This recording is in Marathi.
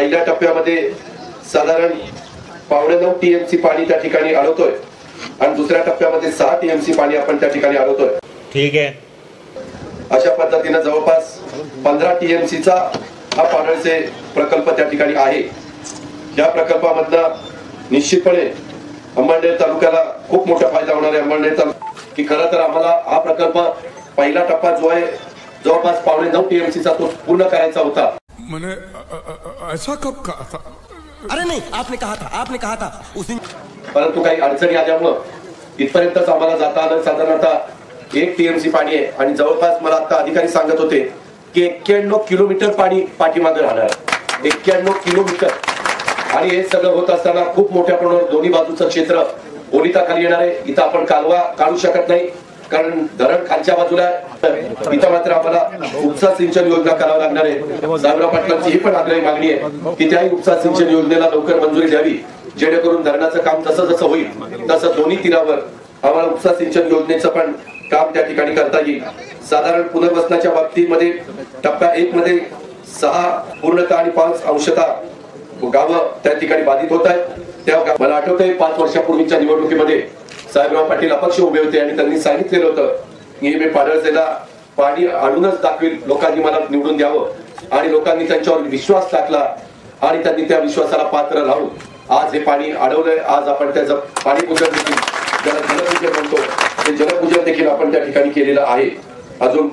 पहिल्या टप्प्यामध्ये साधारण 9.5 टीएमसी पाणी त्या ठिकाणी अडवतोय आणि दुसऱ्या टप्प्यामध्ये 6 टीएमसी पाणी आपण त्या ठिकाणी अडवतोय। ठीक आहे। अशा पद्धतीने जवळपास 15 टीएमसीचा हा पाडळसे प्रकल्प त्या ठिकाणी आहे। या प्रकल्पामधनं निश्चितपणे अंमळनेर तालुक्याला खूप मोठा फायदा होणार आहे। अंमळनेर की खरं तर आम्हाला हा प्रकल्प पहिला टप्पा जो आहे जवळपास 9.5 टीएमसीचा तो पूर्ण करायचा होता। मैंने ऐसा कब कहा था? अरे नहीं, आपने कहा था उस दिन। परंतु काही अडचणी आल्यामुळे इथपर्यंतच आम्हाला जाता आलं। साधारणतः 1 टीएमसी पाणी आहे आणि जवळपास मला आता अधिकारी सांगत होते की 91 किलोमीटर पाणी पाठीमागे राहणार। 91 किलोमीटर आणि हे सगळं होत असताना खूप मोठ्या प्रमाणावर दोन्ही बाजूचं क्षेत्र ओलिताखाली येणार आहे। इथं आपण कालवा काढू शकत नाही कारण धरण खालच्या बाजूला आहे। इथं मात्र आम्हाला उपसा सिंचन योजना करावी लागणार आहे। साहेबराव पाटलांची ही पण आग्रही मागणी आहे की त्याही उपसा सिंचन योजनेला लवकर मंजुरी द्यावी जेणेकरून धरणाचं काम जसं जसं होईल तसं दोन्ही तीरावर आम्हाला उपसा सिंचन योजनेचं पण काम त्या ठिकाणी करता येईल। साधारण पुनर्वसनाच्या बाबतीमध्ये टप्प्या 1 मध्ये 6 पूर्णतः आणि 5 अंशतः गावं त्या ठिकाणी बाधित होत आहेत। त्या मला आठवतंय 5 वर्षापूर्वीच्या निवडणुकीमध्ये साहेबराव पाटील अपक्ष उभे होते आणि त्यांनी सांगितलेलं होतं की मी पाडळसेला पाणी आणूनच दाखवेल, लोकांनी मला निवडून द्यावं आणि लोकांनी त्यांच्यावर विश्वास टाकला आणि त्यांनी त्या विश्वासाला पात्र राहून आज हे पाणी अडवलंय। आज आपण त्याचं पाणी पूजन देखील ज्याला जलपूजन म्हणतो ते जलपूजन देखील आपण त्या ठिकाणी केलेलं आहे। अजून